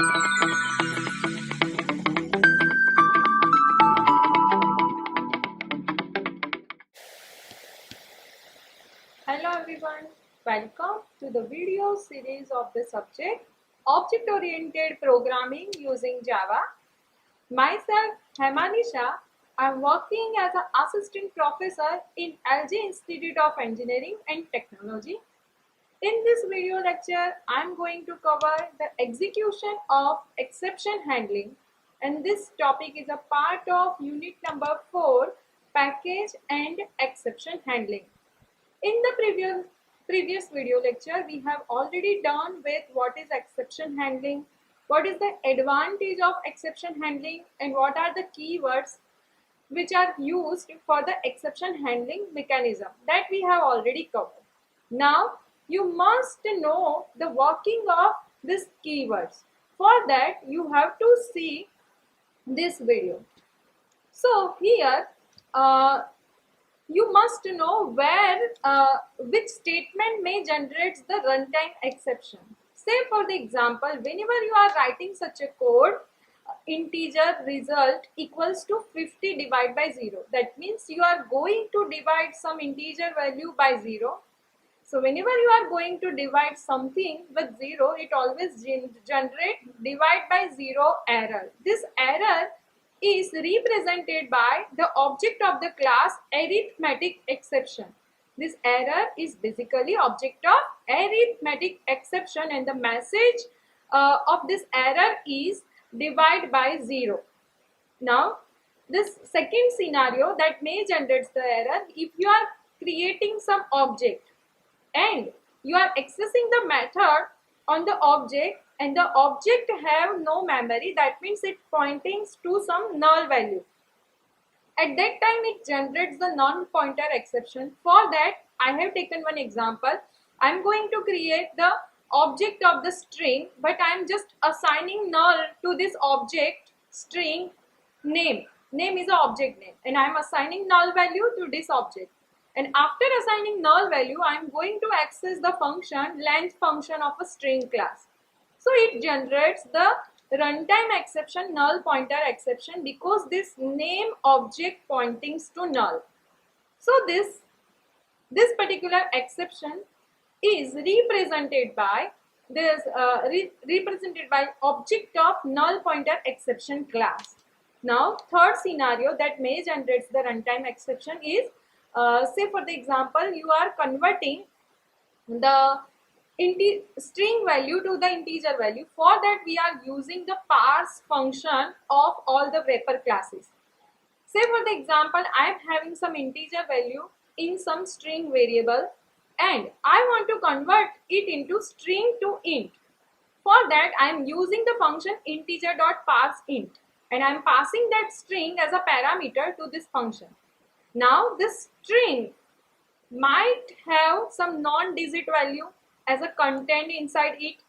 Hello everyone, welcome to the video series of the subject Object-Oriented Programming using Java. Myself, Hemanisha, I am working as an assistant professor in LG Institute of Engineering and Technology. In this video lecture, I am going to cover the execution of exception handling, and this topic is a part of unit number 4, package and exception handling. In the previous video lecture, we have already done with what is exception handling, what is the advantage of exception handling, and what are the keywords which are used for the exception handling mechanism that we have already covered. Now, you must know the working of these keywords. For that, you have to see this video. So here, you must know which statement may generate the runtime exception. Say for the example, whenever you are writing such a code, integer result equals to 50 divided by 0. That means you are going to divide some integer value by 0. So whenever you are going to divide something with 0, it always generate divide by 0 error. This error is represented by the object of the class arithmetic exception. This error is basically object of arithmetic exception, and the message of this error is divide by 0. Now, this second scenario that may generate the error, if you are creating some object and you are accessing the method on the object and the object have no memory, that means it pointing to some null value. At that time it generates the non-pointer exception. For that, I have taken one example. I am going to create the object of the string, but I am just assigning null to this object string name. Name is an object name, and I am assigning null value to this object. And after assigning null value, I am going to access the function length function of a string class. So it generates the runtime exception, null pointer exception, because this name object pointing to null. So this particular exception is represented by object of null pointer exception class. Now, third scenario that may generate the runtime exception is, say for the example, you are converting the string value to the integer value. For that, we are using the parse function of all the wrapper classes. Say for the example, I am having some integer value in some string variable, and I want to convert it into string to int. For that, I am using the function integer.parseInt, and I am passing that string as a parameter to this function. Now, this string might have some non-digit value as a content inside it.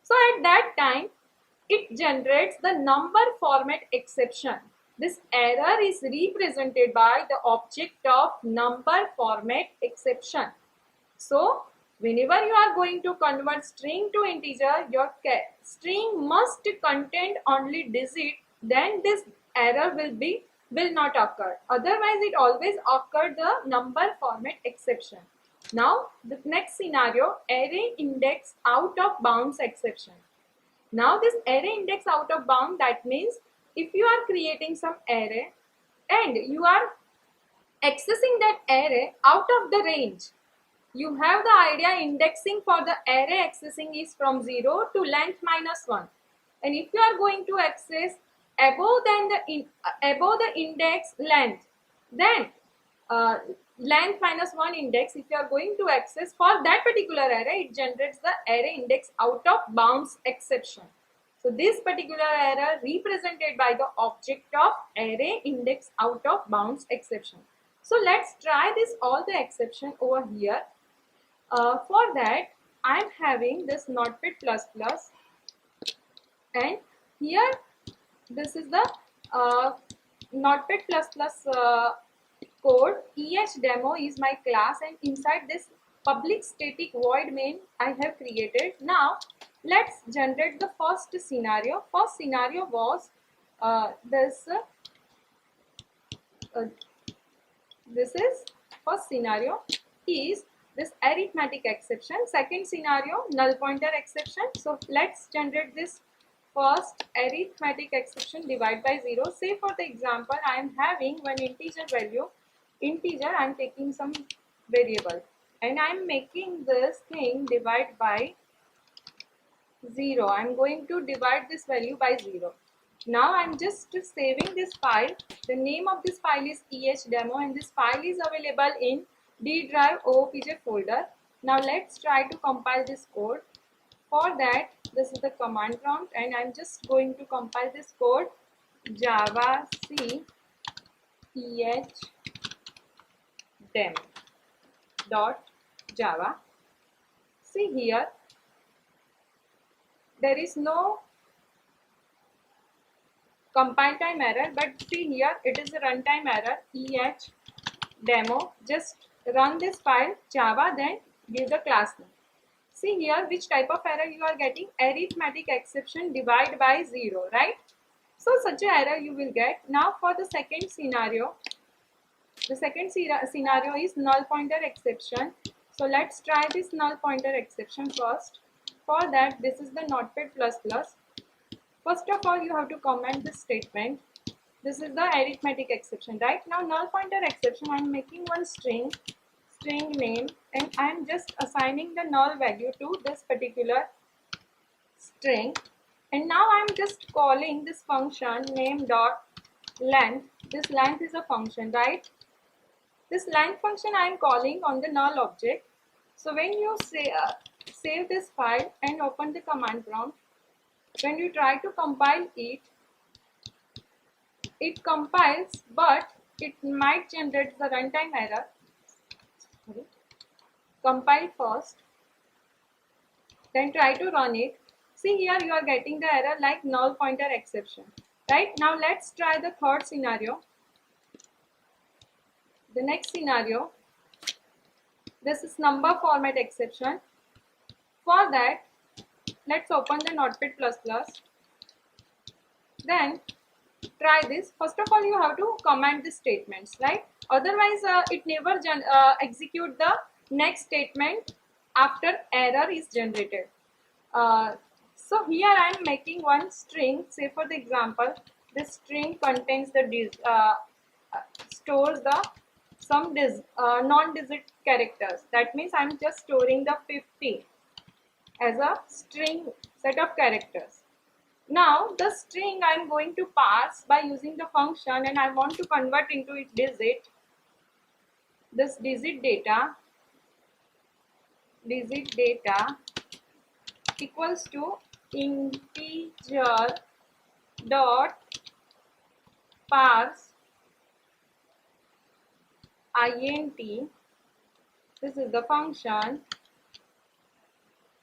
So at that time, it generates the number format exception. This error is represented by the object of number format exception. So whenever you are going to convert string to integer, your string must contain only digit, then this error will not occur. Otherwise, it always occur the number format exception. Now, the next scenario, array index out of bounds exception. Now, this array index out of bound, that means if you are creating some array and you are accessing that array out of the range, you have the idea indexing for the array accessing is from 0 to length minus 1. And if you are going to access above the index length, then length minus 1 index, if you are going to access for that particular array, it generates the array index out of bounds exception. So this particular error represented by the object of array index out of bounds exception. So let's try this all the exception over here. For that, I am having this Notepad++, and here this is the Notepad++ code. demo is my class, and inside this public static void main I have created. Now Let's generate the first scenario. First scenario was this is first scenario is this arithmetic exception. Second scenario, null pointer exception. So let's generate this first arithmetic exception, divide by 0. Say for the example, I am having one integer value, I am taking some variable and I am making this thing divide by 0. I am going to divide this value by 0. Now I am just saving this file. The name of this file is demo and this file is available in D drive OOPJ folder. Now let's try to compile this code. For that, this is the command prompt and I am just going to compile this code java c demo dot java. See here, there is no compile time error, but see here it is a runtime error demo. Just run this file java, then give the class name. See here which type of error you are getting, arithmetic exception divide by 0, right? So such an error you will get. Now for the second scenario, the second scenario is null pointer exception. So let's try this null pointer exception first. For that, this is the notepad++. First of all, you have to comment this statement. This is the arithmetic exception, right? Now null pointer exception, I am making one string name and I am just assigning the null value to this particular string. And now I am just calling this function name dot length. This length is a function, right? This length function I am calling on the null object. So when you say, save this file and open the command prompt, when you try to compile it, it compiles, but it might generate the runtime error. Compile first, then try to run it. See here you are getting the error like null pointer exception, right? Now let's try the third scenario. The next scenario, this is number format exception. For that, let's open the notepad++. Then try this. First of all, you have to comment the statements, right? Otherwise, it never execute the next statement after error is generated. So here I am making one string. Say for the example, this string contains the stores the some non-digit characters. That means I am just storing the 50 as a string set of characters. Now the string I am going to pass by using the function and I want to convert into its digit. This digit data equals to integer dot parse int. This is the function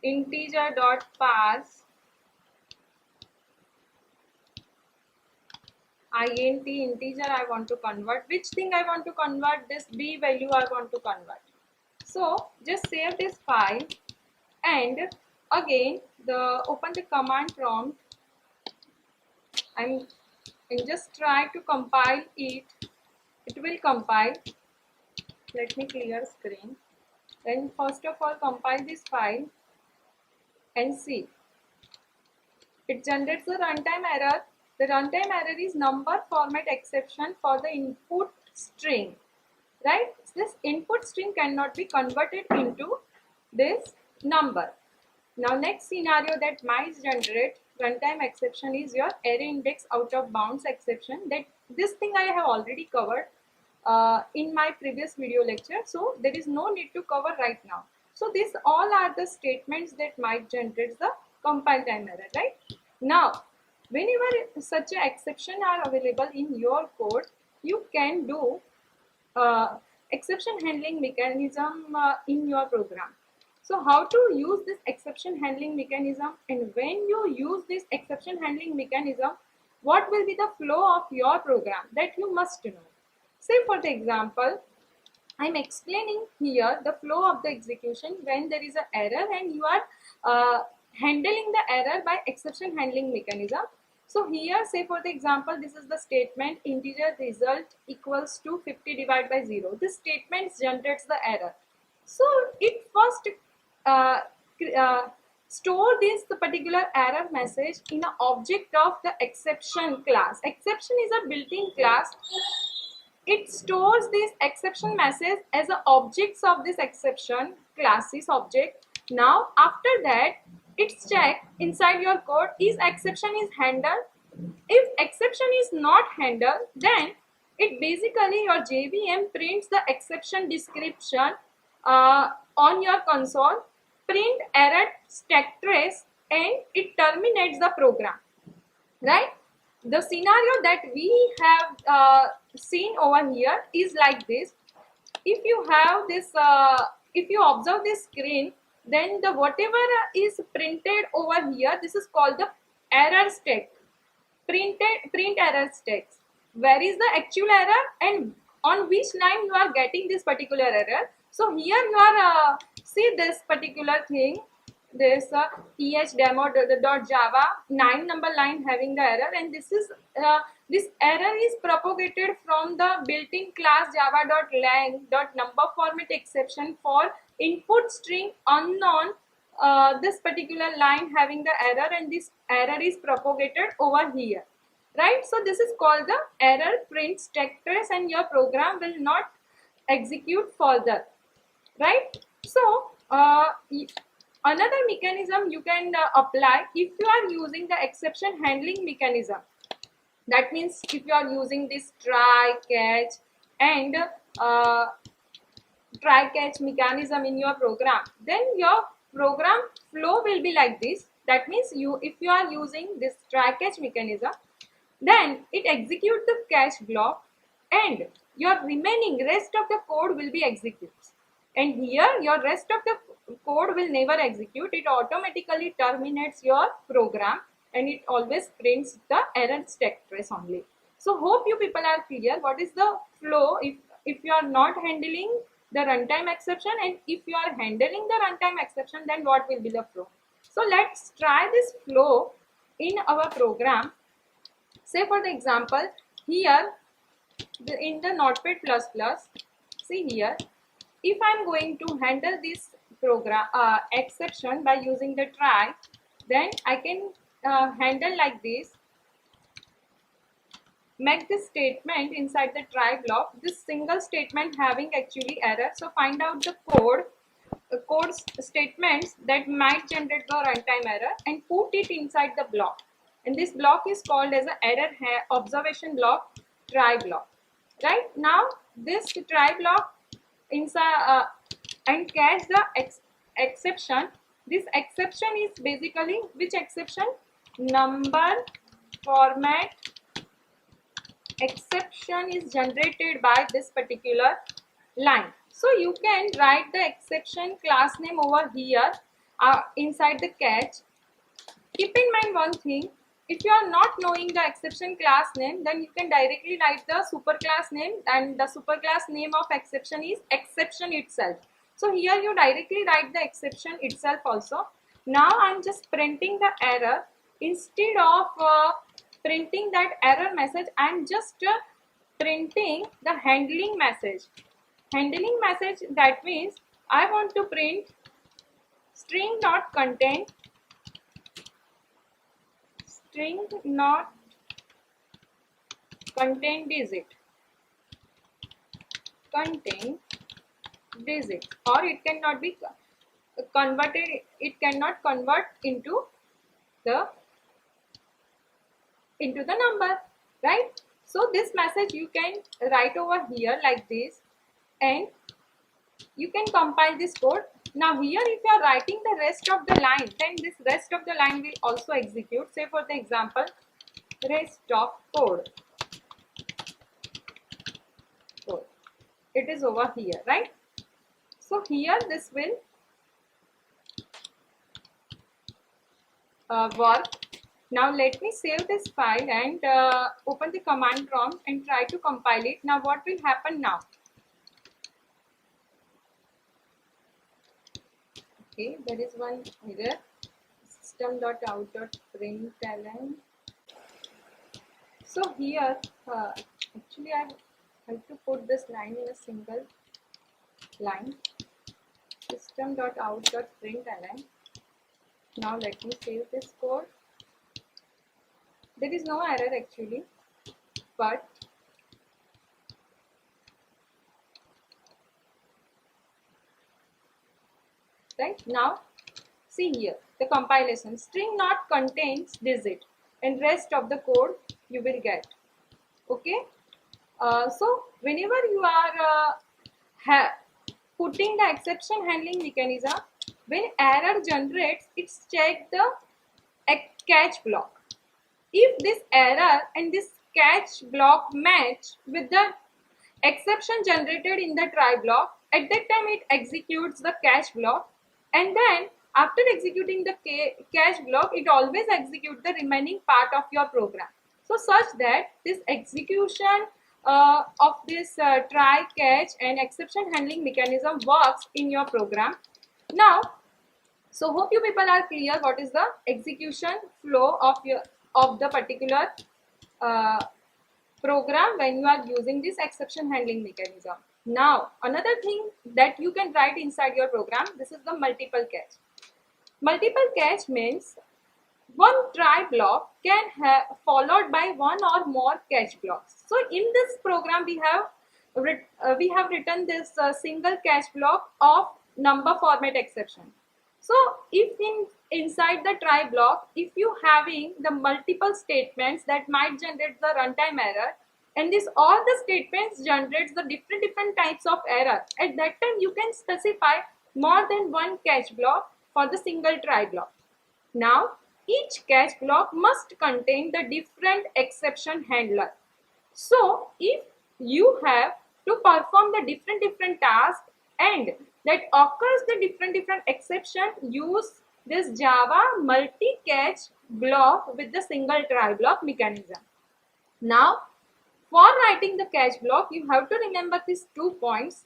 integer dot parse int. Integer I want to convert. Which thing I want to convert? This b value I want to convert. So just save this file and again open the command prompt and just try to compile it. It will compile. Let me clear screen. Then first of all compile this file and see. It generates the runtime error. The runtime error is number format exception for the input string, right? This input string cannot be converted into this number. Now next scenario that might generate runtime exception is your array index out of bounds exception. That this thing I have already covered in my previous video lecture, so there is no need to cover right now. So these all are the statements that might generate the compile time error, right? Now whenever such an exception are available in your code, you can do exception handling mechanism in your program. So how to use this exception handling mechanism, and when you use this exception handling mechanism, what will be the flow of your program, that you must know. Say for the example, I am explaining here the flow of the execution when there is an error and you are handling the error by exception handling mechanism. So here, say for the example, this is the statement integer result equals to 50 divided by 0. This statement generates the error. So it first uh, store this particular error message in an object of the exception class. Exception is a built-in class. It stores this exception message as a objects of this exception classes object. Now after that, it's check inside your code is exception is handled. If exception is not handled, then it basically your JVM prints the exception description on your console, print error stack trace, and it terminates the program. Right? The scenario that we have seen over here is like this. If you have this, if you observe this screen, then the whatever is printed over here, this is called the error stack. Print error stacks. Where is the actual error and on which line you are getting this particular error? So here you are see this particular thing, this ehdemo.java 9 number line having the error, and this is this error is propagated from the built-in class java.lang.number format exception for input string unknown. This particular line having the error, and this error is propagated over here, right? So this is called the error print stack trace, and your program will not execute further, right? So another mechanism you can apply if you are using the exception handling mechanism. That means if you are using this try catch and try catch mechanism in your program, then your program flow will be like this. That means if you are using this try catch mechanism, then it executes the catch block and your remaining rest of the code will be executed. And here your rest of the code will never execute. It automatically terminates your program and it always prints the error stack trace only. So hope you people are clear what is the flow if you are not handling the runtime exception, and if you are handling the runtime exception, then what will be the flow. So let's try this flow in our program. Say for the example, here in the Notepad++, see here, if I am going to handle this program exception by using the try, then I can handle like this. Make this statement inside the try block, this single statement having actually error. So find out the code statements that might generate the runtime error and put it inside the block. And this block is called as an error observation block, try block. Right now, this try block inside and catch the exception. This exception is basically which exception? Number format exception is generated by this particular line. So you can write the exception class name over here inside the catch. Keep in mind one thing, if you are not knowing the exception class name, then you can directly write the superclass name, and the superclass name of exception is exception itself. So here you directly write the exception itself also. Now I am just printing the error. Instead of printing that error message, I am just printing the handling message. Handling message, that means I want to print string not content, string not content digit, content digit, or it cannot be converted, it cannot convert into the number, right? So this message you can write over here like this, and you can compile this code. Now here if you are writing the rest of the line, then this rest of the line will also execute. Say for the example, rest of code. It is over here, right? So here this will work. Now let me save this file and open the command prompt and try to compile it. Now what will happen now? Okay, there is one error. system.out.println. So here, actually I have to put this line in a single line. System.out.println. Now let me save this code. There is no error actually, but right now see here the compilation string not contains digit and rest of the code you will get. Okay, so whenever you are putting the exception handling mechanism, when error generates, it's check the catch block. If this error and this catch block match with the exception generated in the try block, at that time it executes the catch block, and then after executing the catch block, it always executes the remaining part of your program. So such that this execution of this try, catch and exception handling mechanism works in your program. Now, so hope you people are clear what is the execution flow of the particular program when you are using this exception handling mechanism. Now, another thing that you can write inside your program, this is the multiple catch. Multiple catch means one try block can have followed by one or more catch blocks. So in this program we have written this single catch block of number format exception. So if inside the try block, if you having the multiple statements that might generate the runtime error, and this all the statements generates the different types of error, at that time you can specify more than one catch block for the single try block. Now each catch block must contain the different exception handler. So if you have to perform the different tasks and that occurs the different exception, use this Java multi-catch block with the single try block mechanism. Now for writing the catch block, you have to remember these 2 points.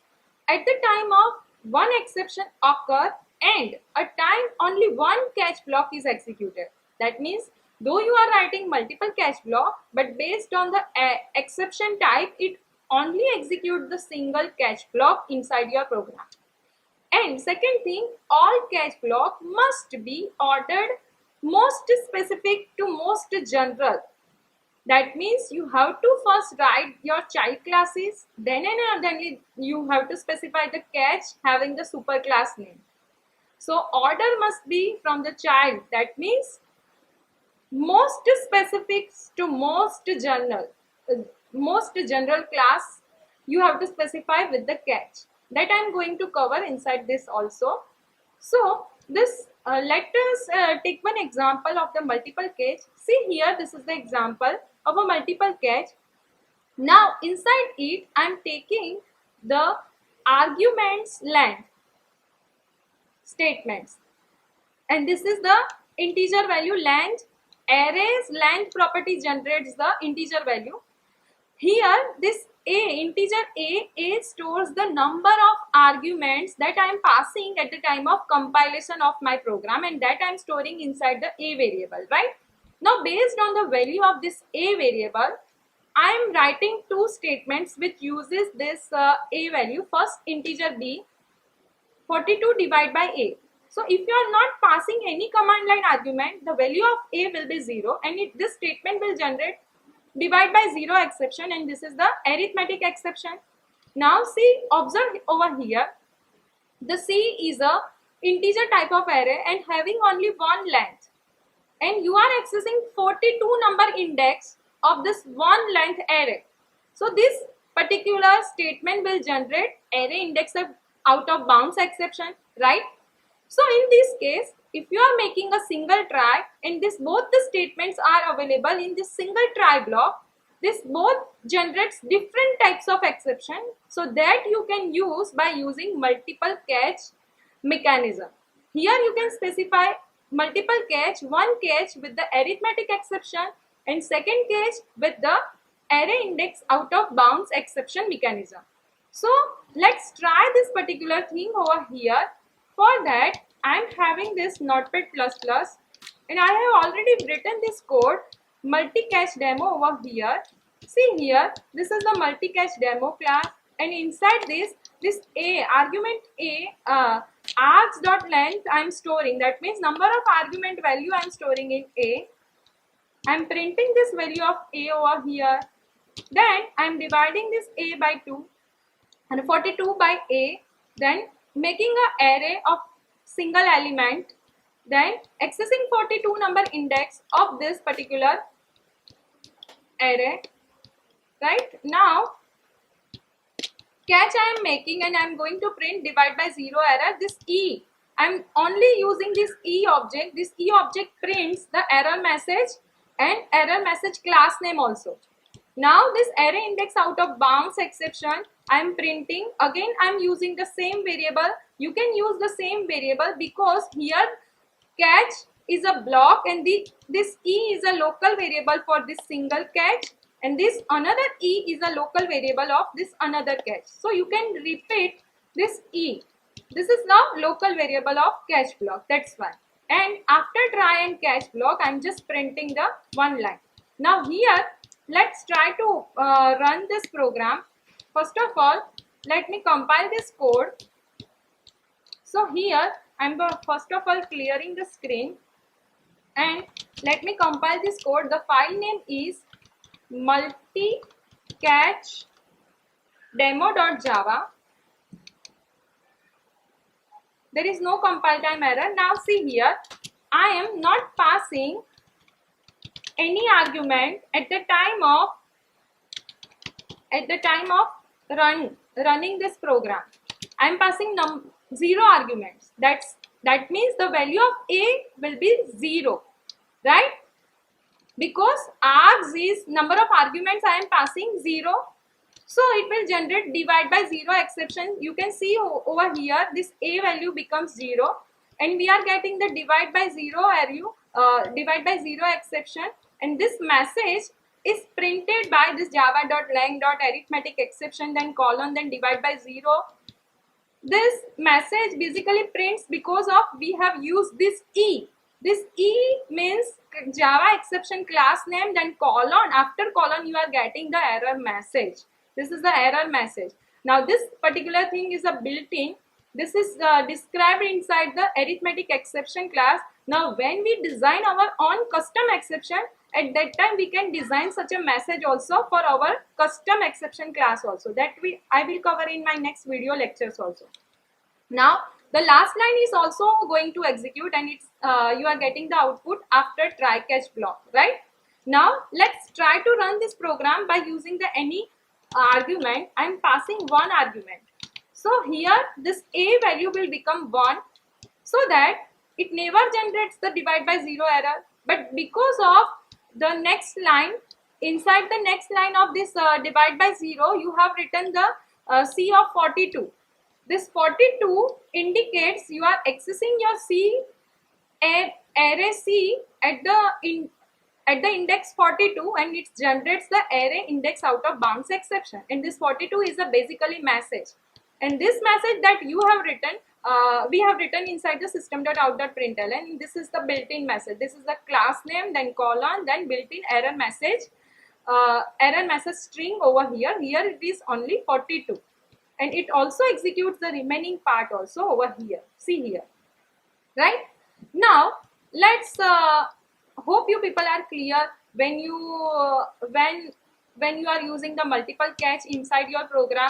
At the time of one exception occur and a time only one catch block is executed. That means though you are writing multiple catch block, but based on the exception type, it only executes the single catch block inside your program. And second thing, all catch block must be ordered most specific to most general. That means you have to first write your child classes, then you have to specify the catch having the superclass name. So order must be from the child. That means most specific to most general class you have to specify with the catch. That I am going to cover inside this also. So this let us take one example of the multiple catch. See here, this is the example of a multiple catch. Now inside it I am taking the arguments length statements, and this is the integer value length. Arrays length property generates the integer value. Here this integer a stores the number of arguments that I am passing at the time of compilation of my program, and that I am storing inside the a variable, right? Now based on the value of this a variable, I am writing two statements which uses this a value. First integer b, 42 divided by a. So if you are not passing any command line argument, the value of a will be 0, and this statement will generate divide by 0 exception, and this is the arithmetic exception. Now see, observe over here, the C is a integer type of array and having only one length, and you are accessing 42 number index of this one length array. So this particular statement will generate array index of out of bounds exception, right? So in this case, if you are making a single try and this both the statements are available in this single try block, this both generates different types of exception, so that you can use by using multiple catch mechanism. Here you can specify multiple catch, one catch with the arithmetic exception and second catch with the array index out of bounds exception mechanism. So let's try this particular thing over here. For that I am having this notepad++ and I have already written this code multi-cache demo over here. See here, this is the multi-cache demo class, and inside this a argument a args.length I am storing. That means number of argument value I am storing in a. I am printing this value of a over here. Then I am dividing this a by 2 and 42 by a. Then making an array of single element. Then accessing 42 number index of this particular array. Right now, catch I am making, and I am going to print divide by 0 error. This e, I am only using this e object. This e object prints the error message and error message class name also. Now this array index out of bounds exception I am printing. Again I am using the same variable. You can use the same variable because here catch is a block, and this e is a local variable for this single catch, and this another e is a local variable of this another catch. So you can repeat this e. This is now local variable of catch block. That's why. And after try and catch block, I'm just printing the one line. Now here, let's try to run this program. First of all, let me compile this code. So here, I'm first of all clearing the screen, and let me compile this code. The file name is multi-catch demo.java. There is no compile time error. Now see here, I am not passing any argument at the time of running this program. I am passing 0 arguments. That means the value of a will be 0, right? Because args is number of arguments I am passing 0. So it will generate divide by 0 exception. You can see over here this a value becomes 0, and we are getting the divide by 0 exception, and this message is printed by this java.lang.arithmetic exception, then colon, then divide by 0. This message basically prints because of we have used this e. This e means Java exception class name, then colon. After colon you are getting the error message. This is the error message. Now this particular thing is a built-in. This is described inside the arithmetic exception class. Now when we design our own custom exception, at that time we can design such a message also for our custom exception class also. That I will cover in my next video lectures also. Now the last line is also going to execute, and it's you are getting the output after try catch block, right? Now let's try to run this program by using the any argument. I am passing one argument. So here this a value will become 1, so that it never generates the divide by 0 error. But because of the next line, inside the next line of this divide by 0, you have written the C of 42. This 42 indicates you are accessing your C array C at the index 42, and it generates the array index out of bounds exception. And this 42 is a basically message. And this message that you have written, we have written inside the system.out.println, and this is the built-in message. This is the class name, then colon, then built-in error message string over here. Here it is only 42, and it also executes the remaining part also over here. See here, right? Now let's hope you people are clear when you are using the multiple catch inside your program.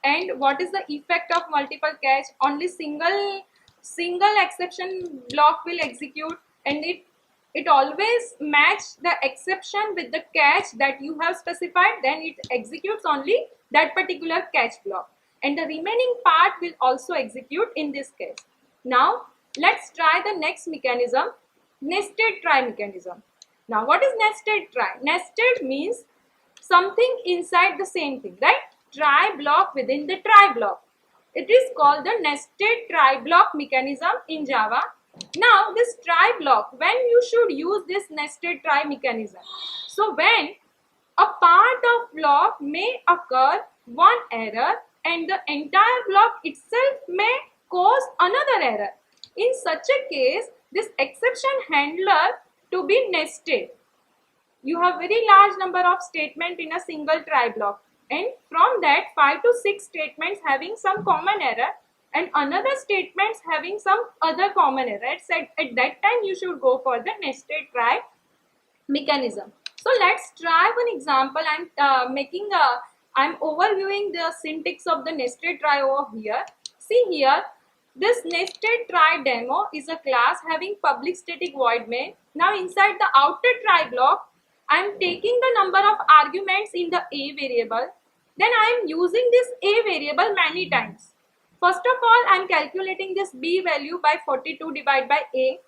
And what is the effect of multiple catch? Only single exception block will execute, and it always match the exception with the catch that you have specified. Then it executes only that particular catch block, and the remaining part will also execute in this case. Now let's try the next mechanism, nested try mechanism. Now what is nested try? Nested means something inside the same thing, right? Try block within the try block. It is called the nested try block mechanism in Java. Now this try block, when you should use this nested try mechanism? So when a part of block may occur one error and the entire block itself may cause another error. In such a case, this exception handler to be nested. You have very large number of statements in a single try block, and from that 5 to 6 statements having some common error and another statements having some other common error. At that time you should go for the nested try mechanism. So let's try one example. I'm overviewing the syntax of the nested try over here. See here, this nested try demo is a class having public static void main. Now inside the outer try block, I'm taking the number of arguments in the a variable. Then I'm using this a variable many times. First of all, I'm calculating this b value by 42 divided by a.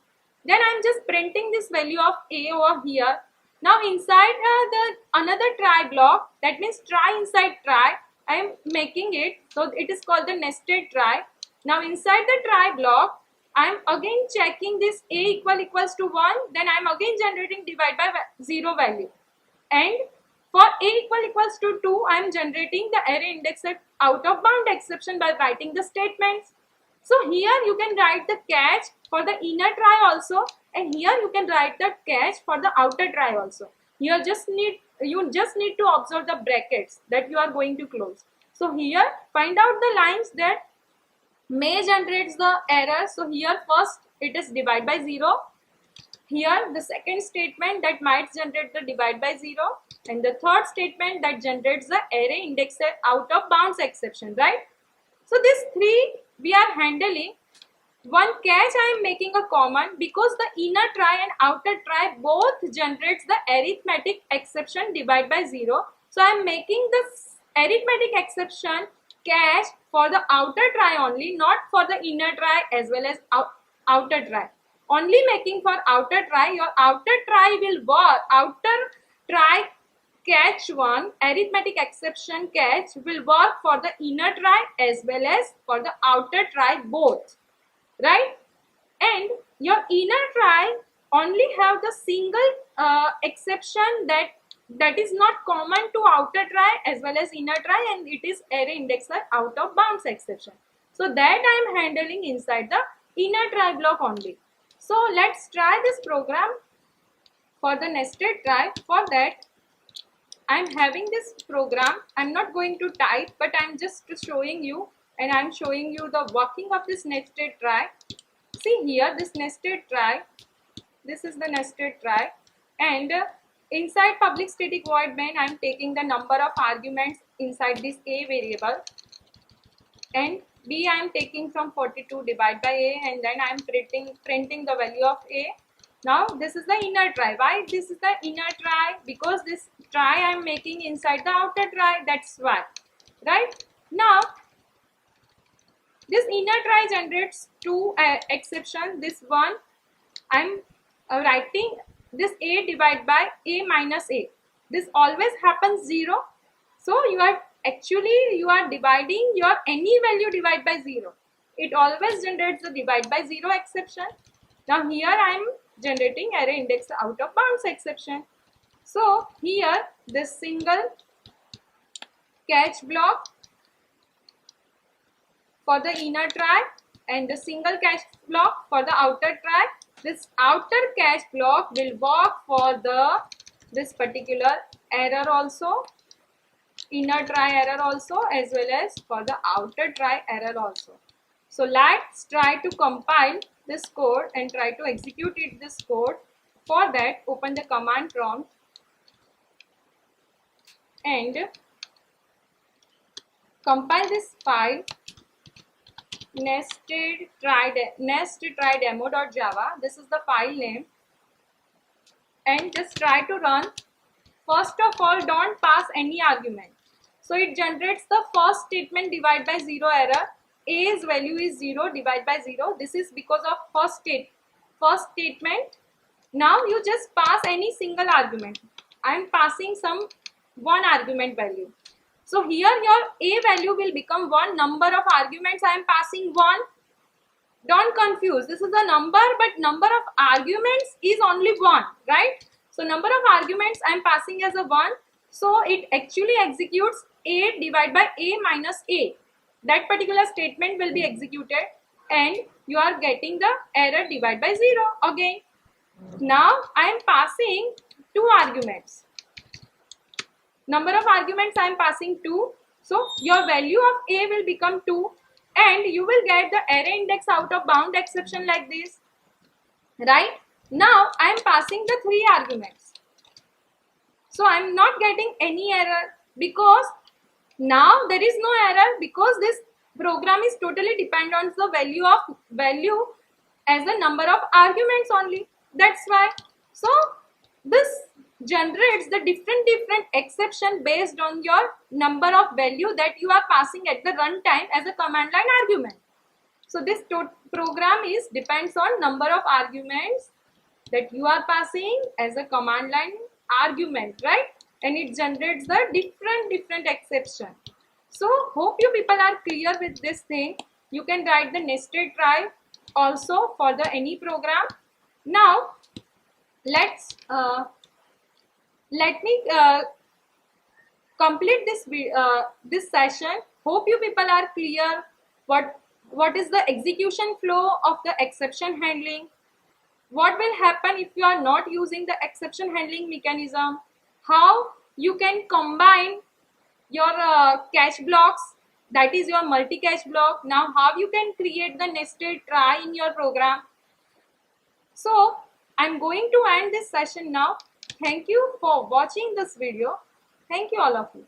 Then I'm just printing this value of a over here. Now inside the another try block, that means try inside try, I am making it. So it is called the nested try. Now inside the try block, I am again checking this a equals to 1. Then I am again generating divide by 0 value. And for a equals to 2, I am generating the array index out of bound exception by writing the statements. So here you can write the catch for the inner try also, and here you can write the catch for the outer try also. You just need to observe the brackets that you are going to close. So here find out the lines that may generates the error. So here first it is divide by 0. Here the second statement that might generate the divide by 0, and the third statement that generates the array index out of bounds exception, right? So these three we are handling. One catch I am making a common because the inner try and outer try both generates the arithmetic exception divide by 0. So I am making this arithmetic exception catch for the outer try only, not for the inner try as well as outer try. Only making for outer try. Your outer try will work. Outer try catch one, arithmetic exception catch will work for the inner try as well as for the outer try both, right? And your inner try only have the single exception that is not common to outer try as well as inner try, and it is array indexer out of bounds exception. So that I am handling inside the inner try block only. So let's try this program for the nested try. For that I'm having this program. I'm not going to type, but I'm just showing you, and I'm showing you the working of this nested try. See here, this nested try, this is the nested try, and inside public static void main I'm taking the number of arguments inside this a variable, and b I am taking from 42 divided by a, and then I am printing the value of a. Now this is the inner try. Why this is the inner try? Because this try I am making inside the outer try, that's why, right? Now this inner try generates two exceptions. This one I am writing this a divided by a minus a. This always happens 0. So you are dividing your any value divide by 0. It always generates the divide by 0 exception. Now here I am generating array index out of bounds exception. So here this single catch block for the inner try and the single catch block for the outer try. This outer catch block will work for this particular error also, inner try error also, as well as for the outer try error also. So let's try to compile this code and try to execute this code. For that, open the command prompt and compile this file nested try demo.java. This is the file name, and just try to run. First of all, don't pass any argument. So it generates the first statement divide by 0 error. A's value is 0, divide by 0. This is because of first statement. Now you just pass any single argument. I am passing some one argument value. So here your a value will become 1. Number of arguments I am passing 1. Don't confuse. This is a number, but number of arguments is only 1, right? So number of arguments I am passing as a 1. So it actually executes a divided by a minus a. That particular statement will be executed, and you are getting the error divide by 0 again. Now I am passing two arguments. Number of arguments I am passing 2. So your value of A will become 2 and you will get the error index out of bound exception like this. Right? Now I am passing the 3 arguments. So I am not getting any error because now there is no error because this program is totally dependent on the value as a number of arguments only. That's why. So this generates the different exception based on your number of value that you are passing at the runtime as a command line argument. So this program is depends on number of arguments that you are passing as a command line argument, right? And it generates the different exception. So hope you people are clear with this thing. You can write the nested try also for the any program. Now let me complete this session. Hope you people are clear what is the execution flow of the exception handling. What will happen if you are not using the exception handling mechanism? How you can combine your cache blocks, that is your multi-cache block. Now how you can create the nested try in your program. So I'm going to end this session now. Thank you for watching this video. Thank you all of you.